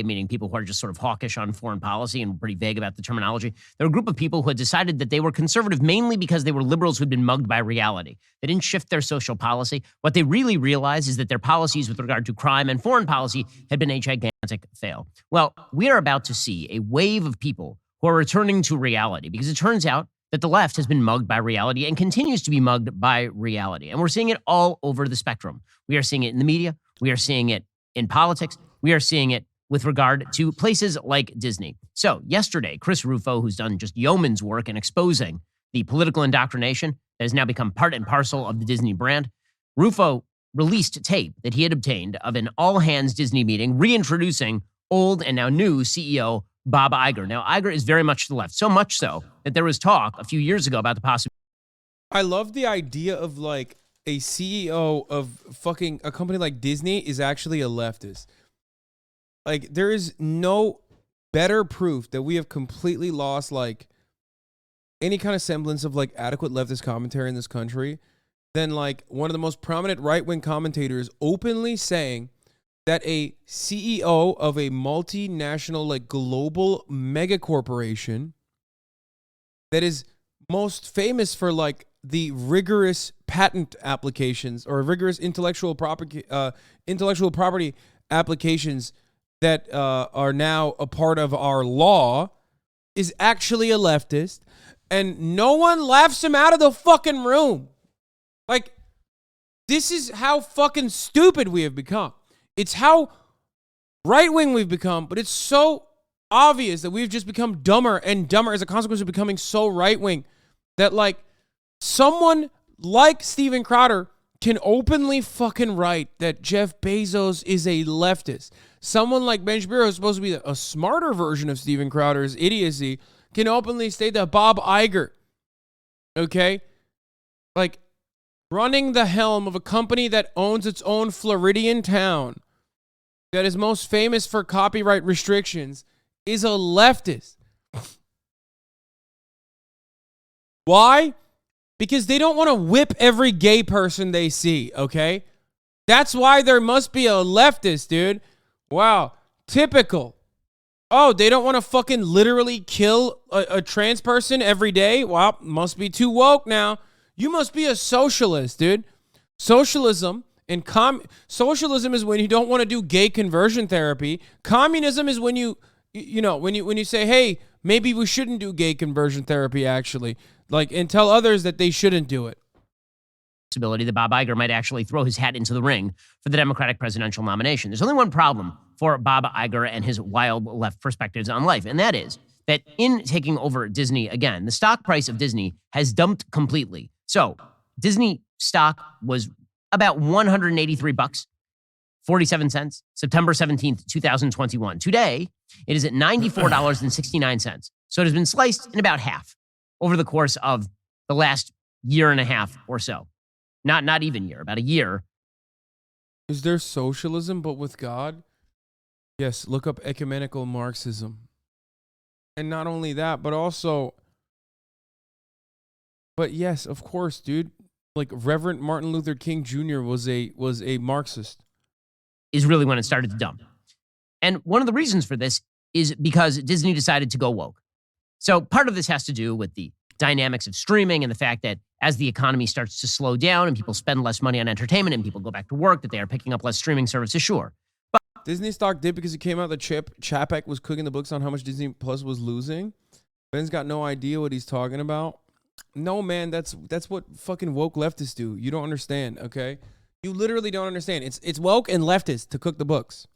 meaning people who are just sort of hawkish on foreign policy and pretty vague about the terminology. They're a group of people who had decided that they were conservative mainly because they were liberals who'd been mugged by reality. They didn't shift their social policy. What they really realized is that their policies with regard to crime and foreign policy had been a gigantic fail. Well, we are about to see a wave of people who are returning to reality because it turns out that the left has been mugged by reality and continues to be mugged by reality. And we're seeing it all over the spectrum. We are seeing it in the media. We are seeing it in politics. We are seeing it with regard to places like Disney. So yesterday, Chris Rufo, who's done just yeoman's work in exposing the political indoctrination that has now become part and parcel of the Disney brand, Rufo released tape that he had obtained of an all-hands Disney meeting reintroducing old and now new CEO Bob Iger. Now, Iger is very much to the left, so much so that there was talk a few years ago about the possibility. I love the idea of like a CEO of fucking a company like Disney is actually a leftist. Like, there is no better proof that we have completely lost, like, any kind of semblance of, like, adequate leftist commentary in this country than, like, one of the most prominent right-wing commentators openly saying that a CEO of a multinational, like, global mega corporation that is most famous for, like, the rigorous patent applications or rigorous intellectual property applications that are now a part of our law is actually a leftist, and no one laughs him out of the fucking room. Like, this is how fucking stupid we have become. It's how right-wing we've become, but it's so obvious that we've just become dumber and dumber as a consequence of becoming so right-wing that, like, someone like Steven Crowder can openly fucking write that Jeff Bezos is a leftist. Someone like Ben Shapiro, who's supposed to be a smarter version of Steven Crowder's idiocy, can openly state that Bob Iger, okay, like running the helm of a company that owns its own Floridian town that is most famous for copyright restrictions, is a leftist. Why? Because they don't want to whip every gay person they see, okay? That's why there must be a leftist, dude. Wow, typical. Oh, they don't want to fucking literally kill a trans person every day? Well, must be too woke now. You must be a socialist, dude. Socialism and socialism is when you don't want to do gay conversion therapy. Communism is when you say, hey, maybe we shouldn't do gay conversion therapy actually, like, and tell others that they shouldn't do it. That Bob Iger might actually throw his hat into the ring for the Democratic presidential nomination. There's only one problem for Bob Iger and his wild left perspectives on life, and that is that in taking over Disney again, the stock price of Disney has dumped completely. So Disney stock was about $183.47, September 17th, 2021. Today, it is at $94.69. So it has been sliced in about half over the course of the last year and a half or so. Not even year, about a year. Is there socialism but with God? Yes, look up ecumenical Marxism. And not only that, but also, but yes, of course, dude. Like Reverend Martin Luther King Jr. was a Marxist. Is really when it started to dump. And one of the reasons for this is because Disney decided to go woke. So part of this has to do with the dynamics of streaming and the fact that as the economy starts to slow down and people spend less money on entertainment and people go back to work, that they are picking up less streaming services, sure. But Disney stock dipped because it came out that Chapek was cooking the books on how much Disney Plus was losing. Ben's got no idea what he's talking about. No, man, that's what fucking woke leftists do. You don't understand, okay? You literally don't understand. It's woke and leftist to cook the books,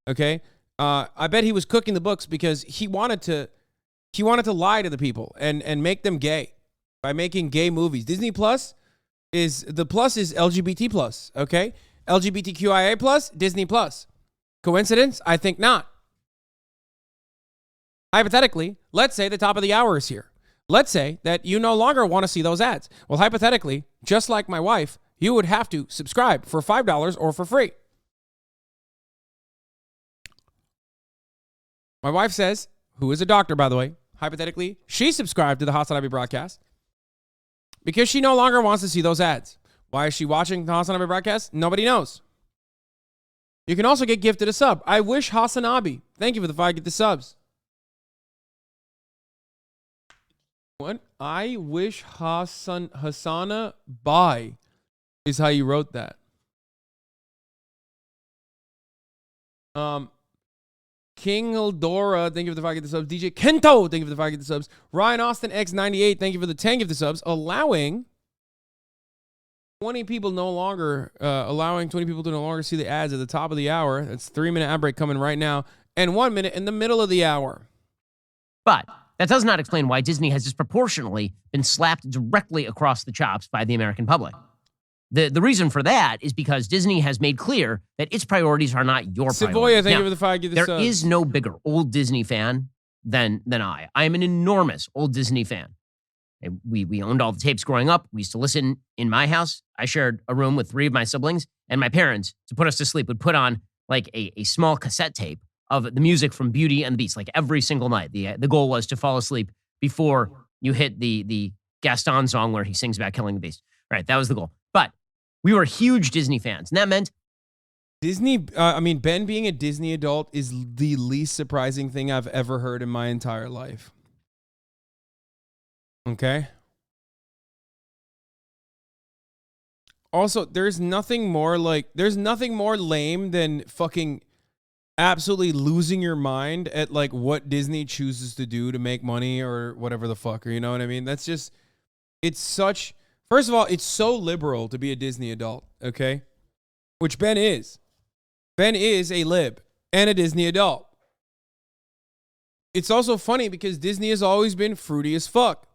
okay? I bet he was cooking the books because he wanted to lie to the people and make them gay by making gay movies. Disney Plus is LGBT plus, okay? LGBTQIA plus, Disney Plus. Coincidence? I think not. Hypothetically, let's say the top of the hour is here. Let's say that you no longer want to see those ads. Well, hypothetically, just like my wife, you would have to subscribe for $5 or for free. My wife says, who is a doctor, by the way, hypothetically, she subscribed to the HasanAbi broadcast because she no longer wants to see those ads. Why is she watching the HasanAbi broadcast? Nobody knows. You can also get gifted a sub. I wish HasanAbi Thank you for the 5 get the subs. What? I wish HasanAbi is how you wrote that. King Eldora, thank you for the 5 get the subs. DJ Kento, thank you for the 5 get the subs. Ryan Austin X98, thank you for the 10 get the subs. Allowing 20 people to no longer see the ads at the top of the hour. That's 3-minute ad break coming right now, and 1 minute in the middle of the hour. But that does not explain why Disney has disproportionately been slapped directly across the chops by the American public. The reason for that is because Disney has made clear that its priorities are not your priorities. Savoya, thank you for the 5 get the subs. There is no bigger old Disney fan than I. I am an enormous old Disney fan. We owned all the tapes growing up. We used to listen in my house. I shared a room with 3 of my siblings, and my parents, to put us to sleep, would put on like a small cassette tape of the music from Beauty and the Beast, like every single night. The goal was to fall asleep before you hit the Gaston song where he sings about killing the beast. Right, that was the goal. But we were huge Disney fans, and that meant Ben being a Disney adult is the least surprising thing I've ever heard in my entire life. Okay? Also, there's nothing more lame than fucking absolutely losing your mind at like what Disney chooses to do to make money or whatever the fuck, or you know what I mean? That's just, first of all, it's so liberal to be a Disney adult, okay? Which Ben is. Ben is a lib and a Disney adult. It's also funny because Disney has always been fruity as fuck.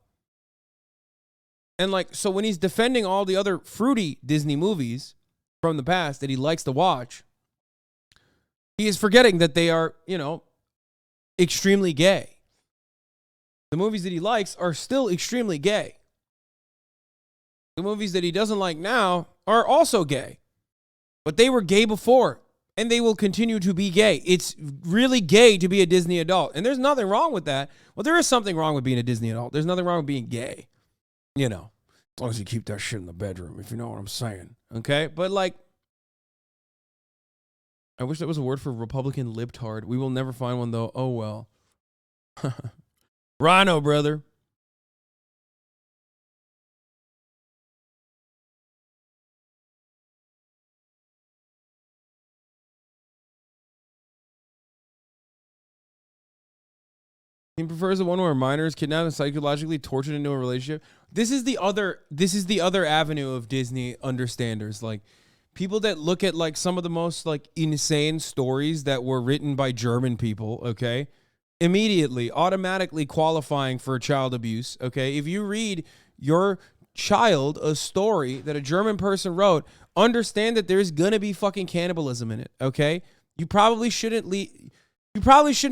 And like, so when he's defending all the other fruity Disney movies from the past that he likes to watch, he is forgetting that they are, extremely gay. The movies that he likes are still extremely gay. The movies that he doesn't like now are also gay. But they were gay before, and they will continue to be gay. It's really gay to be a Disney adult, and there's nothing wrong with that. Well, there is something wrong with being a Disney adult. There's nothing wrong with being gay. As long as you keep that shit in the bedroom, if you know what I'm saying. Okay? But like, I wish that was a word for Republican libtard. We will never find one, though. Oh, well. Rhino, brother. He prefers the one where a minor is kidnapped and psychologically tortured into a relationship. This is the other avenue of Disney understanders. Like, people that look at like some of the most like insane stories that were written by German people, okay? Immediately, automatically qualifying for child abuse, okay? If you read your child a story that a German person wrote, understand that there's gonna be fucking cannibalism in it, okay? You probably shouldn't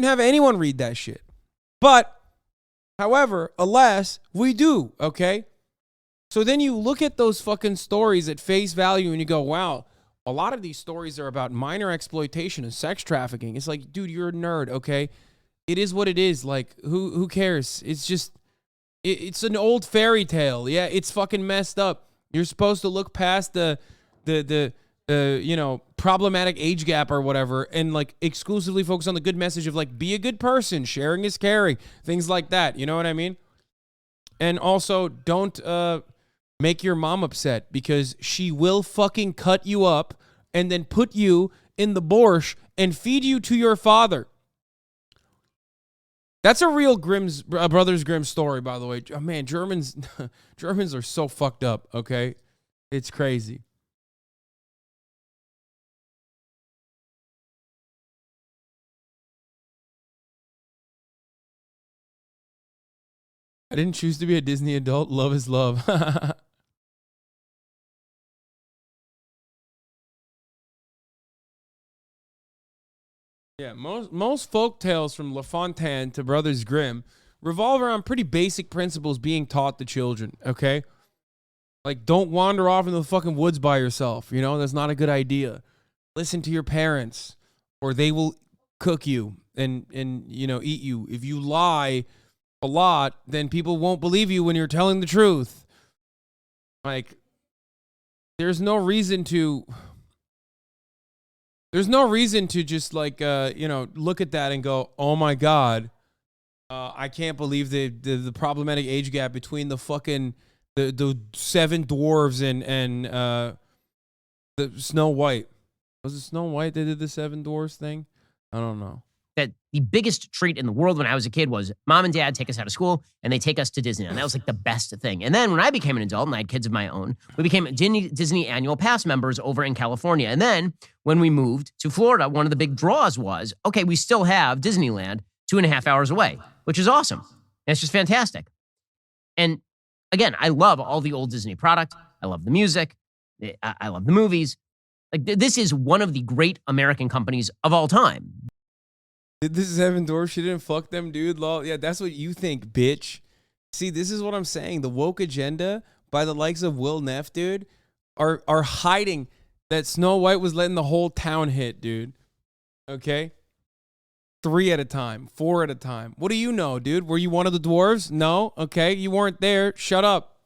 have anyone read that shit. But, however, alas, we do, okay? So then you look at those fucking stories at face value and you go, wow, a lot of these stories are about minor exploitation and sex trafficking. It's like, dude, you're a nerd, okay? It is what it is. Like, who cares? It's just, it's an old fairy tale. Yeah, it's fucking messed up. You're supposed to look past the problematic age gap or whatever and like exclusively focus on the good message of like, be a good person, sharing is caring, things like that. You know what I mean? And also don't make your mom upset because she will fucking cut you up and then put you in the borscht and feed you to your father. That's a real Brothers Grimm story, by the way. Oh, man, Germans are so fucked up, okay? It's crazy. I didn't choose to be a Disney adult. Love is love. Yeah, most folk tales from La Fontaine to Brothers Grimm revolve around pretty basic principles being taught to children, okay? Like, don't wander off into the fucking woods by yourself, That's not a good idea. Listen to your parents, or they will cook you and eat you. If you lie a lot, then people won't believe you when you're telling the truth. Like, there's no reason to There's no reason to just like look at that and go, oh my god, I can't believe the problematic age gap between the fucking the seven dwarves and the Snow White. Was it Snow White that did the seven dwarves thing? I don't know. That the biggest treat in the world when I was a kid was mom and dad take us out of school and they take us to Disney. And that was like the best thing. And then when I became an adult and I had kids of my own, we became Disney annual pass members over in California. And then when we moved to Florida, one of the big draws was, okay, we still have Disneyland 2.5 hours away, which is awesome. And it's just fantastic. And again, I love all the old Disney product. I love the music. I love the movies. Like this is one of the great American companies of all time. This is Seven Dwarfs. She didn't fuck them, dude. Lol. Yeah, that's what you think, bitch. See, this is what I'm saying. The woke agenda by the likes of Will Neff, dude, are hiding that Snow White was letting the whole town hit, dude. Okay? 3 at a time, 4 at a time. What do you know, dude? Were you one of the dwarves? No? Okay, you weren't there. Shut up.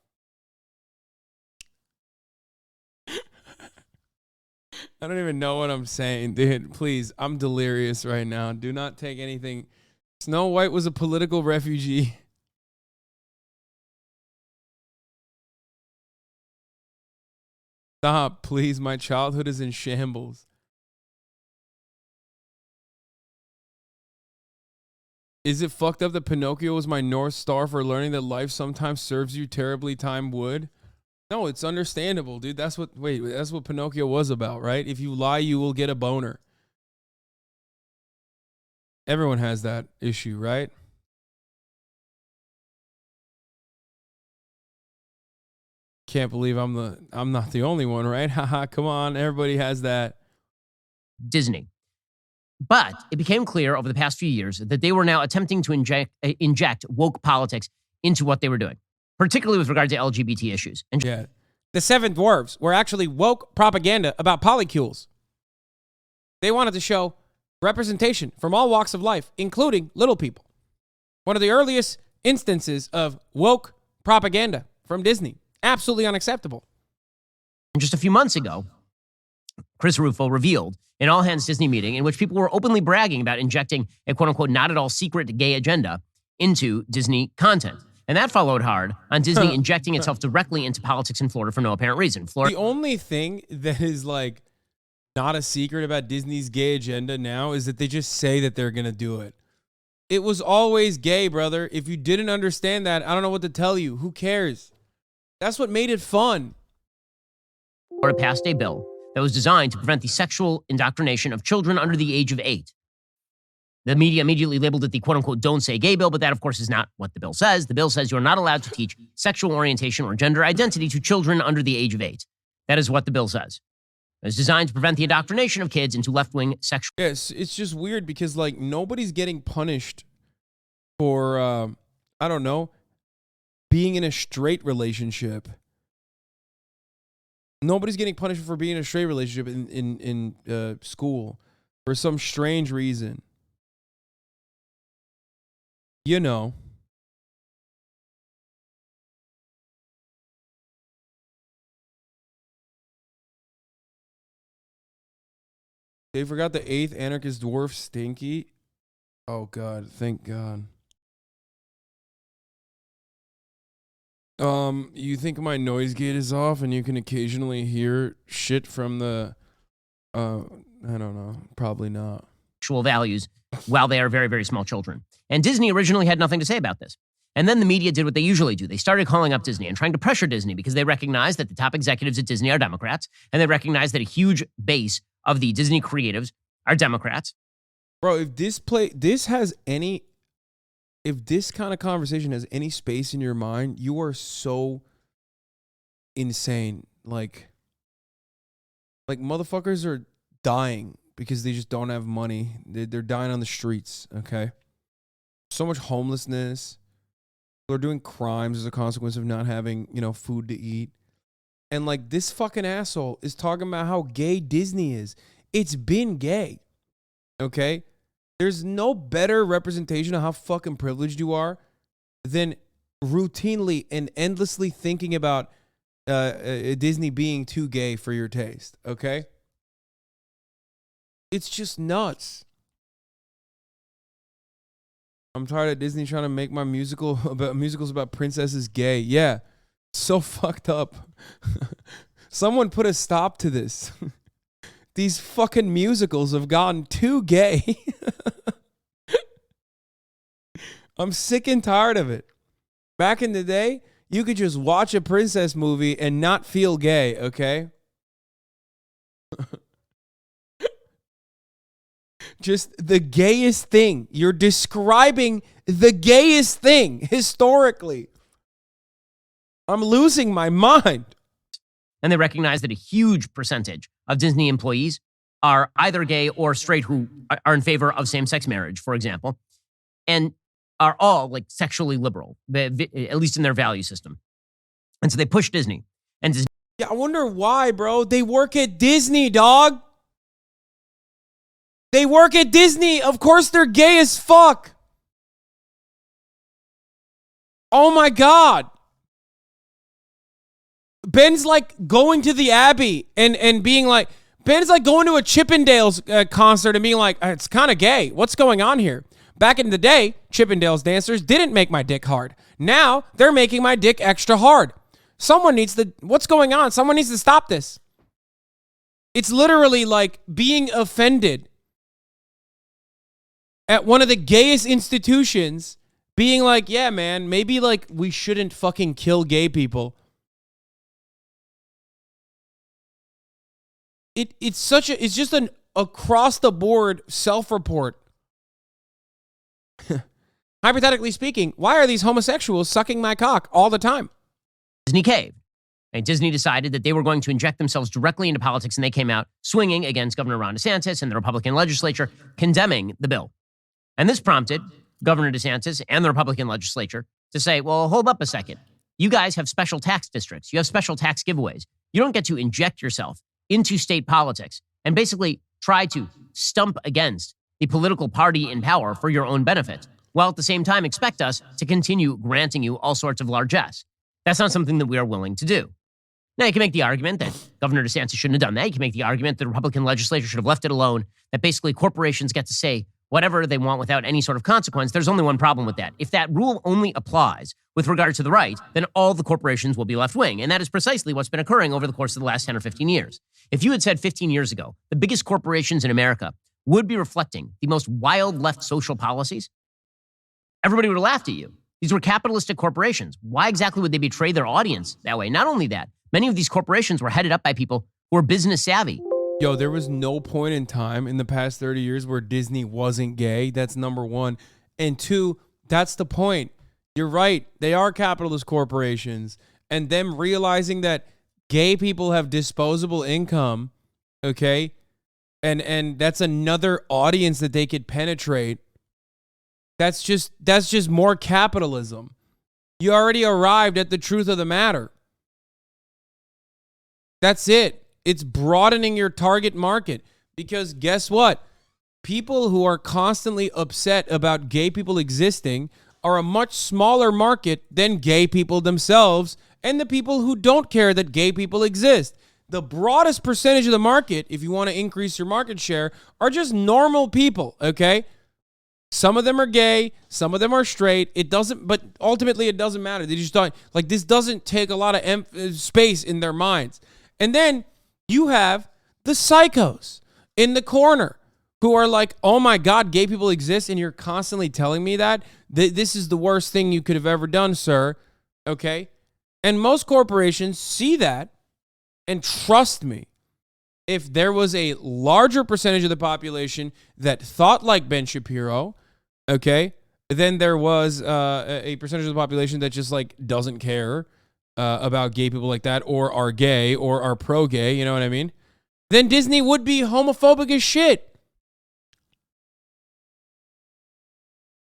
I don't even know what I'm saying, dude. Please, I'm delirious right now. Do not take anything. Snow White was a political refugee. Stop, please. My childhood is in shambles. Is it fucked up that Pinocchio was my North Star for learning that life sometimes serves you terribly? Time would. No, it's understandable, dude. That's what Pinocchio was about, right? If you lie, you will get a boner. Everyone has that issue, right? Can't believe I'm not the only one, right? Haha, come on, everybody has that. Disney. But it became clear over the past few years that they were now attempting to inject woke politics into what they were doing, particularly with regard to LGBT issues. And yeah, the Seven Dwarfs were actually woke propaganda about polycules. They wanted to show representation from all walks of life, including little people. One of the earliest instances of woke propaganda from Disney. Absolutely unacceptable. just a few months ago, Chris Rufo revealed an all-hands Disney meeting in which people were openly bragging about injecting a quote-unquote not at all secret gay agenda into Disney content. And that followed hard on Disney injecting itself directly into politics in Florida for no apparent reason. The only thing that is like not a secret about Disney's gay agenda now is that they just say that they're going to do it. It was always gay, brother. If you didn't understand that, I don't know what to tell you. Who cares? That's what made it fun. Florida passed a bill that was designed to prevent the sexual indoctrination of children under the age of 8. The media immediately labeled it the quote-unquote don't say gay bill, but that, of course, is not what the bill says. The bill says you're not allowed to teach sexual orientation or gender identity to children under the age of 8. That is what the bill says. It was designed to prevent the indoctrination of kids into left-wing sexual... Yes, it's just weird because, like, nobody's getting punished for, I don't know, being in a straight relationship. Nobody's getting punished for being in a straight relationship in school for some strange reason. You know. They forgot the 8th anarchist dwarf Stinky. Oh, God. Thank God. You think my noise gate is off and you can occasionally hear shit from the, I don't know. Probably not. Sexual values while they are very, very small children. And Disney originally had nothing to say about this. And then the media did what they usually do. They started calling up Disney and trying to pressure Disney because they recognized that the top executives at Disney are Democrats, and they recognize that a huge base of the Disney creatives are Democrats. Bro, if this kind of conversation has any space in your mind, you are so insane. Like motherfuckers are dying because they just don't have money. They're dying on the streets, okay? So much homelessness. People are doing crimes as a consequence of not having, food to eat. And like this fucking asshole is talking about how gay Disney is. It's been gay, okay? There's no better representation of how fucking privileged you are than routinely and endlessly thinking about Disney being too gay for your taste, okay? It's just nuts. I'm tired of Disney trying to make my musicals about princesses gay. Yeah, so fucked up. Someone put a stop to this. These fucking musicals have gotten too gay. I'm sick and tired of it. Back in the day, you could just watch a princess movie and not feel gay, okay? Just the gayest thing. You're describing the gayest thing historically. I'm losing my mind. And they recognize that a huge percentage of Disney employees are either gay or straight who are in favor of same-sex marriage, for example, and are all like sexually liberal, at least in their value system. And so they push Disney. And Disney, yeah, I wonder why, bro. They work at Disney, dog. They work at Disney. Of course they're gay as fuck. Oh my God. Ben's like going to the Abbey and being like, Ben's like going to a Chippendales concert and being like, it's kind of gay. What's going on here? Back in the day, Chippendales dancers didn't make my dick hard. Now they're making my dick extra hard. What's going on? Someone needs to stop this. It's literally like being offended at one of the gayest institutions being like, yeah, man, maybe like we shouldn't fucking kill gay people. It's just an across the board self-report. Hypothetically speaking, why are these homosexuals sucking my cock all the time? Disney caved. And Disney decided that they were going to inject themselves directly into politics, and they came out swinging against Governor Ron DeSantis and the Republican legislature, condemning the bill. And this prompted Governor DeSantis and the Republican legislature to say, well, hold up a second. You guys have special tax districts. You have special tax giveaways. You don't get to inject yourself into state politics and basically try to stump against the political party in power for your own benefit, while at the same time expect us to continue granting you all sorts of largesse. That's not something that we are willing to do. Now, you can make the argument that Governor DeSantis shouldn't have done that. You can make the argument that the Republican legislature should have left it alone, that basically corporations get to say whatever they want without any sort of consequence. There's only one problem with that. If that rule only applies with regard to the right, then all the corporations will be left-wing. And that is precisely what's been occurring over the course of the last 10 or 15 years. If you had said 15 years ago, the biggest corporations in America would be reflecting the most wild left social policies, everybody would have laughed at you. These were capitalistic corporations. Why exactly would they betray their audience that way? Not only that, many of these corporations were headed up by people who were business savvy. Yo, there was no point in time in the past 30 years where Disney wasn't gay. That's number one. And two, that's the point. You're right. They are capitalist corporations. And them realizing that gay people have disposable income, okay? And that's another audience that they could penetrate. That's just more capitalism. You already arrived at the truth of the matter. That's it. It's broadening your target market, because guess what? People who are constantly upset about gay people existing are a much smaller market than gay people themselves and the people who don't care that gay people exist. The broadest percentage of the market, if you want to increase your market share, are just normal people, okay? Some of them are gay, some of them are straight. But ultimately it doesn't matter. They just don't, like, this doesn't take a lot of space in their minds. And then you have the psychos in the corner who are like, oh my God, gay people exist, and you're constantly telling me that? This is the worst thing you could have ever done, sir. Okay? And most corporations see that, and trust me, if there was a larger percentage of the population that thought like Ben Shapiro, okay, then there was a percentage of the population that just like doesn't care about gay people like that, or are gay, or are pro-gay, you know what I mean? Then Disney would be homophobic as shit.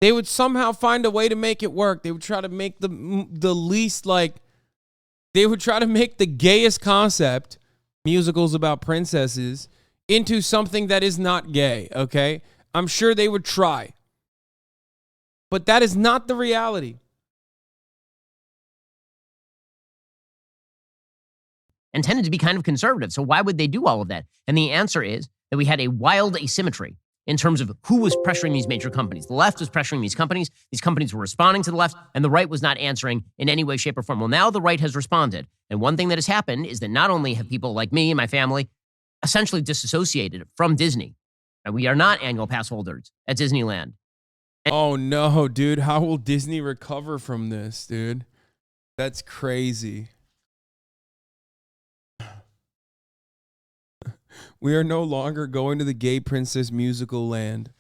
They would somehow find a way to make it work. They would try to make the least, like, they would try to make the gayest concept, musicals about princesses, into something that is not gay, okay? I'm sure they would try. But that is not the reality. And tended to be kind of conservative. So why would they do all of that? And the answer is that we had a wild asymmetry in terms of who was pressuring these major companies. The left was pressuring these companies were responding to the left, and the right was not answering in any way, shape, or form. Well, now the right has responded, and one thing that has happened is that not only have people like me and my family essentially disassociated from Disney, and we are not annual pass holders at Disneyland. Oh no, dude. How will Disney recover from this, dude? That's crazy. We are no longer going to the Gay Princess Musical Land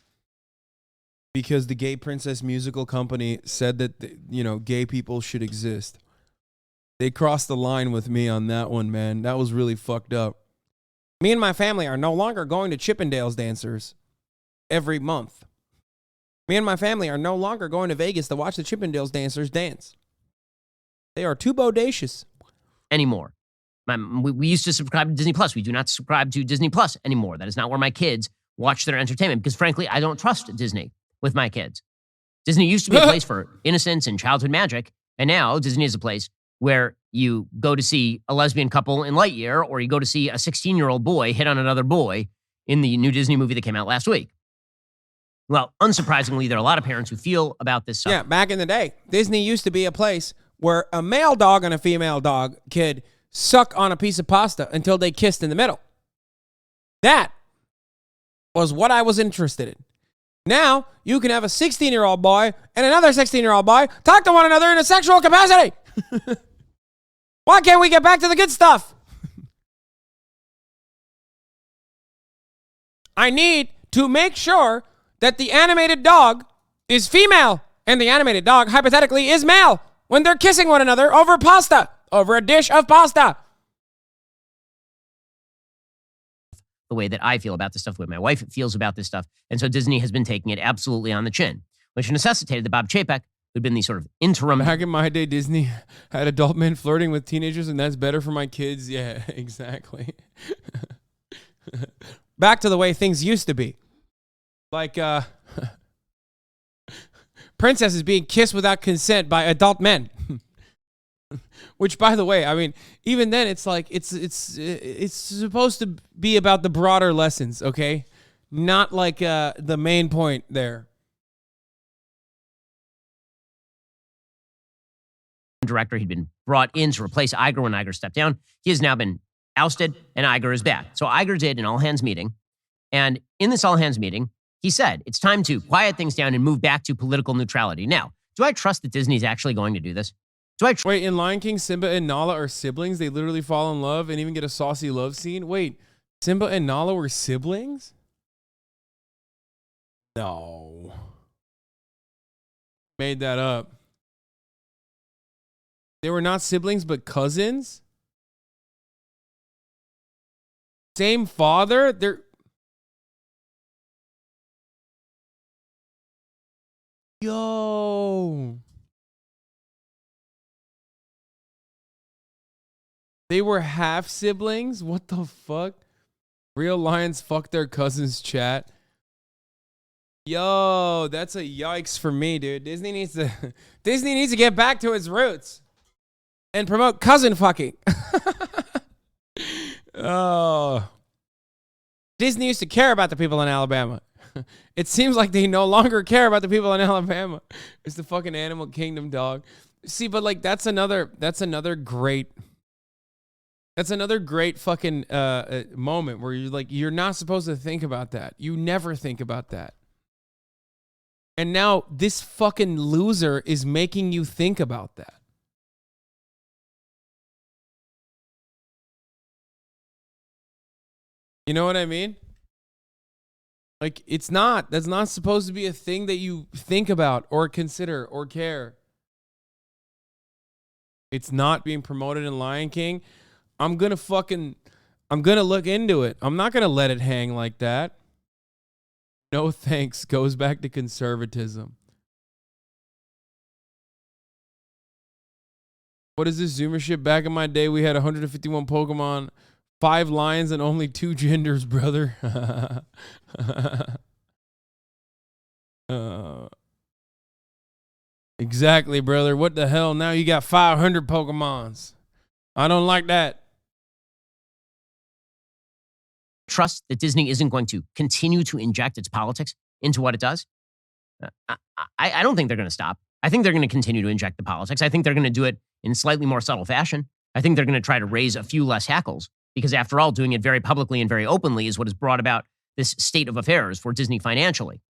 because the Gay Princess Musical Company said that, gay people should exist. They crossed the line with me on that one, man. That was really fucked up. Me and my family are no longer going to Chippendales dancers every month. Me and my family are no longer going to Vegas to watch the Chippendales dancers dance. They are too bodacious. Anymore. We used to subscribe to Disney Plus. We do not subscribe to Disney Plus anymore. That is not where my kids watch their entertainment because, frankly, I don't trust Disney with my kids. Disney used to be a place for innocence and childhood magic, and now Disney is a place where you go to see a lesbian couple in Lightyear, or you go to see a 16-year-old boy hit on another boy in the new Disney movie that came out last week. Well, unsurprisingly, there are a lot of parents who feel about this stuff. Yeah, back in the day, Disney used to be a place where a male dog and a female dog could suck on a piece of pasta until they kissed in the middle. That was what I was interested in. Now, you can have a 16-year-old boy and another 16-year-old boy talk to one another in a sexual capacity. Why can't we get back to the good stuff? I need to make sure that the animated dog is female and the animated dog hypothetically is male when they're kissing one another over pasta, over a dish of pasta. The way that I feel about this stuff, the way my wife feels about this stuff. And so Disney has been taking it absolutely on the chin, which necessitated that Bob Chapek, who'd been the sort of interim. Back in my day, Disney had adult men flirting with teenagers, and that's better for my kids. Yeah, exactly. Back to the way things used to be. Like, princesses being kissed without consent by adult men. Which, by the way, I mean, even then, it's like it's supposed to be about the broader lessons, okay? Not like the main point there. Director, he'd been brought in to replace Iger when Iger stepped down. He has now been ousted, and Iger is back. So Iger did an all-hands meeting, and in this all-hands meeting, he said, it's time to quiet things down and move back to political neutrality. Now, do I trust that Disney's actually going to do this? Wait, in Lion King, Simba and Nala are siblings? They literally fall in love and even get a saucy love scene? Wait, Simba and Nala were siblings? No. Made that up. They were not siblings, but cousins? Same father? They're... Yo. They were half siblings? What the fuck? Real lions fuck their cousins, chat. Yo, that's a yikes for me, dude. Disney needs to get back to its roots and promote cousin fucking. Oh. Disney used to care about the people in Alabama. It seems like they no longer care about the people in Alabama. It's the fucking animal kingdom, dog. See, but like that's another great fucking moment where you're like, you're not supposed to think about that. You never think about that. And now this fucking loser is making you think about that. You know what I mean? Like, that's not supposed to be a thing that you think about or consider or care. It's not being promoted in Lion King. I'm going to look into it. I'm not going to let it hang like that. No thanks. Goes back to conservatism. What is this Zoomer shit? Back in my day, we had 151 Pokemon, 5 lions, and only 2 genders, brother. Exactly, brother. What the hell? Now you got 500 Pokemons. I don't like that. trust that Disney isn't going to continue to inject its politics into what it does? I don't think they're going to stop. I think they're going to continue to inject the politics. I think they're going to do it in slightly more subtle fashion. I think they're going to try to raise a few less hackles because, after all, doing it very publicly and very openly is what has brought about this state of affairs for Disney financially.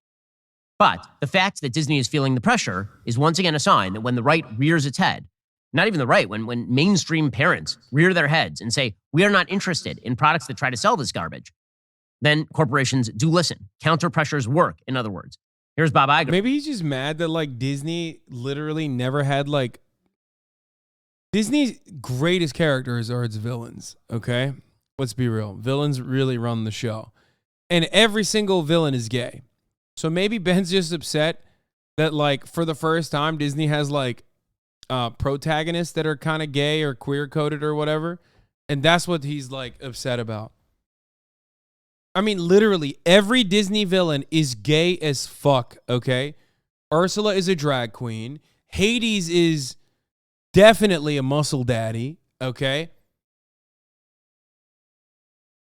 But the fact that Disney is feeling the pressure is once again a sign that when the right rears its head, not even the right, when mainstream parents rear their heads and say, we are not interested in products that try to sell this garbage, then corporations do listen. Counter pressures work, in other words. Here's Bob Iger. Maybe he's just mad that like Disney literally never had like Disney's greatest characters are its villains. Okay, let's be real. Villains really run the show, and every single villain is gay. So maybe Ben's just upset that like for the first time Disney has like protagonists that are kind of gay or queer coded or whatever, and that's what he's like upset about. I mean, literally, every Disney villain is gay as fuck, okay? Ursula is a drag queen. Hades is definitely a muscle daddy, okay?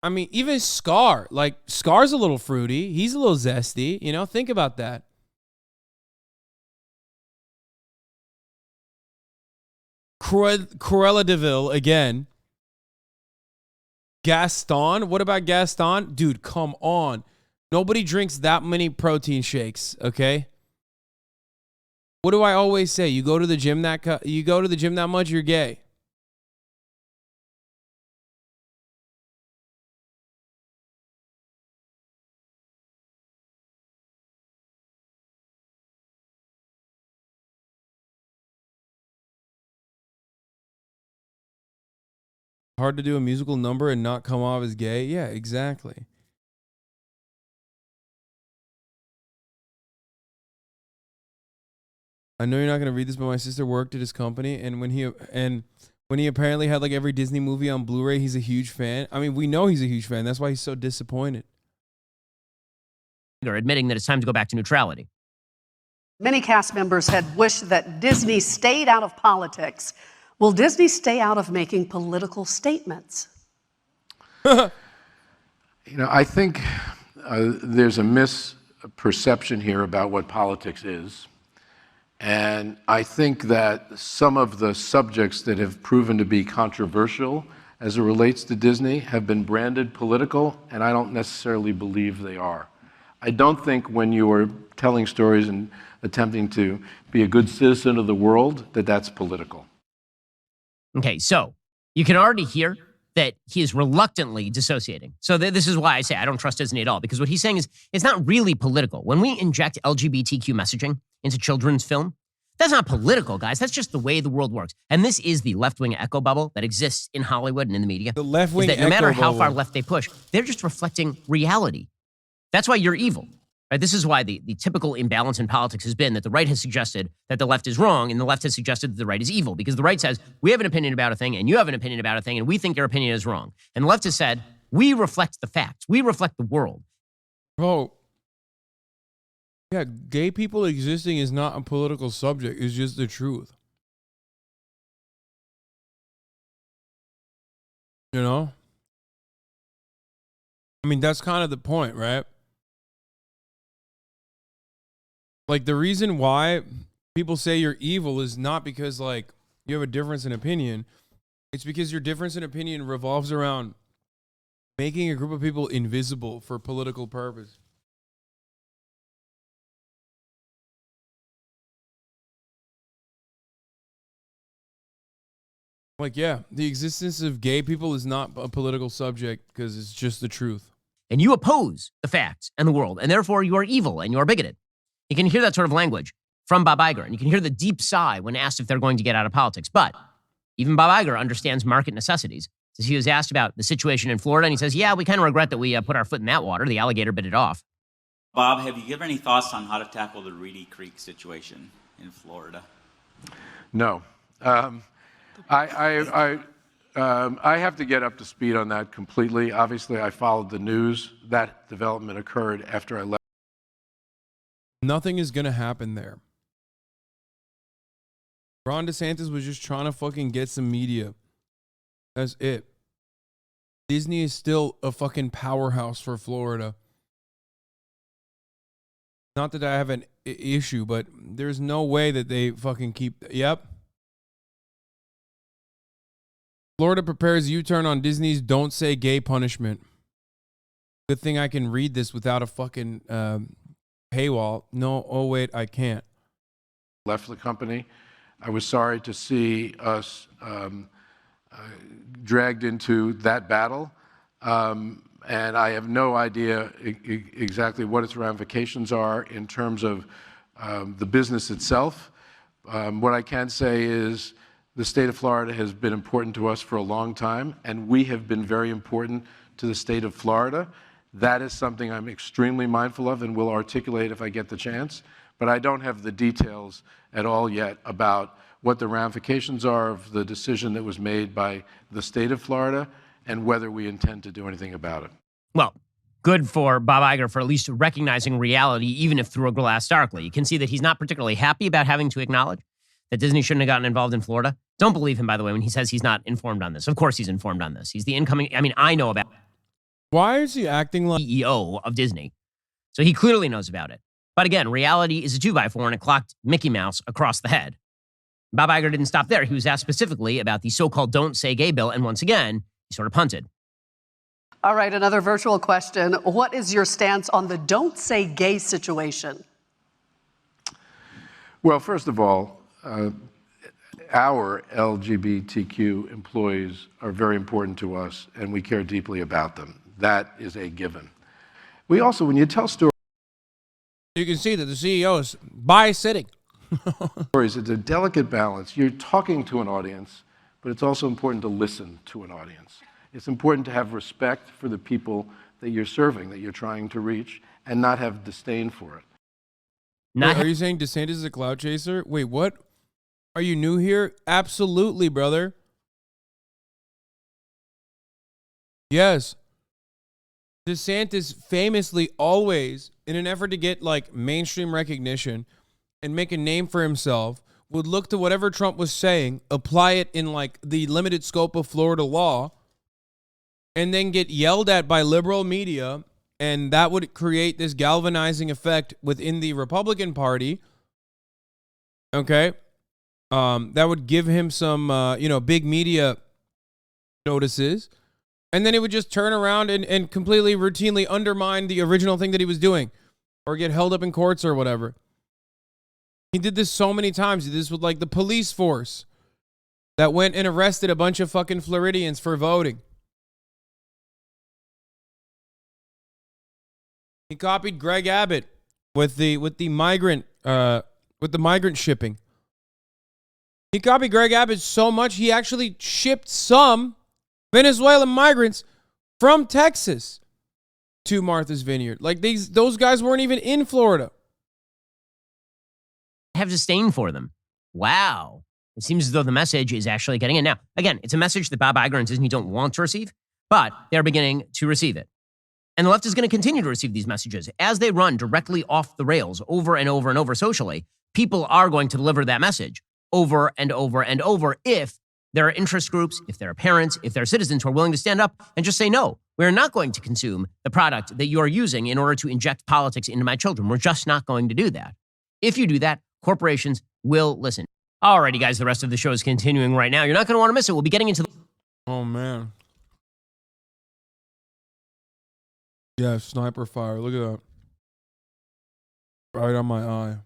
I mean, even Scar. Like, Scar's a little fruity. He's a little zesty. You know, think about that. Cruella de Vil, again. Gaston? What about Gaston? Dude, come on. Nobody drinks that many protein shakes, okay? What do I always say? You go to the gym that much, you're gay. Hard to do a musical number and not come off as gay? Yeah, exactly. I know you're not going to read this, but my sister worked at his company, and when he apparently had like every Disney movie on Blu-ray, he's a huge fan. I mean, we know he's a huge fan. That's why he's so disappointed. Admitting that it's time to go back to neutrality. Many cast members had wished that Disney stayed out of politics. Will Disney stay out of making political statements? You know, I think there's a misperception here about what politics is. And I think that some of the subjects that have proven to be controversial as it relates to Disney have been branded political, and I don't necessarily believe they are. I don't think when you are telling stories and attempting to be a good citizen of the world that that's political. Okay, so you can already hear that he is reluctantly dissociating. So this is why I say I don't trust Disney at all, because what he's saying is it's not really political. When we inject LGBTQ messaging into children's film, that's not political, guys. That's just the way the world works. And this is the left-wing echo bubble that exists in Hollywood and in the media. The left-wing is that no matter echo how bubble. far left they push, they're just reflecting reality. That's why you're evil. Right? This is why the typical imbalance in politics has been that the right has suggested that the left is wrong and the left has suggested that the right is evil, because the right says, we have an opinion about a thing and you have an opinion about a thing and we think your opinion is wrong. And the left has said, we reflect the facts. We reflect the world. Bro, yeah, gay people existing is not a political subject. It's just the truth. You know? I mean, that's kind of the point, right? Like, the reason why people say you're evil is not because, like, you have a difference in opinion. It's because your difference in opinion revolves around making a group of people invisible for political purpose. Like, yeah, the existence of gay people is not a political subject because it's just the truth. And you oppose the facts and the world, and therefore you are evil and you are bigoted. You can hear that sort of language from Bob Iger, and you can hear the deep sigh when asked if they're going to get out of politics. But even Bob Iger understands market necessities. So he was asked about the situation in Florida, and he says, yeah, we kind of regret that we put our foot in that water. The alligator bit it off. Bob, have you given any thoughts on how to tackle the Reedy Creek situation in Florida? No. I have to get up to speed on that completely. Obviously, I followed the news. That development occurred after I left. Nothing is going to happen there. Ron DeSantis was just trying to fucking get some media. That's it. Disney is still a fucking powerhouse for Florida. Not that I have an issue, but there's no way that they fucking keep. Yep. Florida prepares U-turn on Disney's "Don't Say Gay" punishment. Good thing I can read this without a fucking paywall. No, oh wait, I can't. Left the company. I was sorry to see us dragged into that battle. And I have no idea exactly what its ramifications are in terms of the business itself. What I can say is the state of Florida has been important to us for a long time, and we have been very important to the state of Florida. That is something I'm extremely mindful of and will articulate if I get the chance. But I don't have the details at all yet about what the ramifications are of the decision that was made by the state of Florida and whether we intend to do anything about it. Well, good for Bob Iger for at least recognizing reality, even if through a glass darkly. You can see that he's not particularly happy about having to acknowledge that Disney shouldn't have gotten involved in Florida. Don't believe him, by the way, when he says he's not informed on this. Of course he's informed on this. He's the incoming, I know about Why is he acting like CEO of Disney. So he clearly knows about it. But again, reality is a 2x4 and it clocked Mickey Mouse across the head. Bob Iger didn't stop there. He was asked specifically about the so-called Don't Say Gay bill, and once again, he sort of punted. All right, another virtual question. What is your stance on the Don't Say Gay situation? Well, first of all, our LGBTQ employees are very important to us, and we care deeply about them. That is a given. We also, when you tell stories, you can see that the CEO is bi-sitting. it's a delicate balance. You're talking to an audience, but it's also important to listen to an audience. It's important to have respect for the people that you're serving, that you're trying to reach, and not have disdain for it. Wait, are you saying DeSantis is a cloud chaser? Wait, what? Are you new here? Absolutely, brother. Yes. DeSantis famously always, in an effort to get like mainstream recognition and make a name for himself, would look to whatever Trump was saying, apply it in like the limited scope of Florida law, and then get yelled at by liberal media, and that would create this galvanizing effect within the Republican Party. Okay? That would give him some, big media notices, and then it would just turn around and completely routinely undermine the original thing that he was doing, or get held up in courts or whatever. He did this so many times. He did this with like the police force that went and arrested a bunch of fucking Floridians for voting. He copied Greg Abbott with the migrant shipping. He copied Greg Abbott so much he actually shipped some Venezuelan migrants from Texas to Martha's Vineyard. Like those guys weren't even in Florida. Have disdain for them. Wow. It seems as though the message is actually getting in. Now, again, it's a message that Bob Iger and Disney don't want to receive, but they're beginning to receive it. And the left is going to continue to receive these messages. As they run directly off the rails over and over and over socially, people are going to deliver that message over and over and over if there are interest groups, if there are parents, if there are citizens who are willing to stand up and just say, no, we're not going to consume the product that you are using in order to inject politics into my children. We're just not going to do that. If you do that, corporations will listen. Alrighty, guys, the rest of the show is continuing right now. You're not going to want to miss it. We'll be getting into Oh, man. Yeah, sniper fire. Look at that. Right on my eye.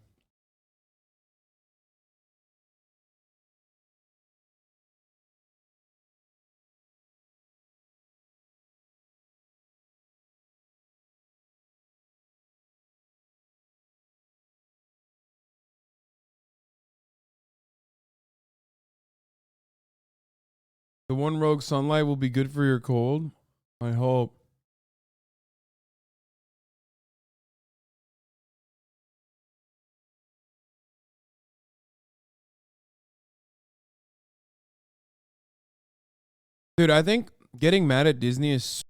The one rogue sunlight will be good for your cold. I hope. Dude, I think getting mad at Disney is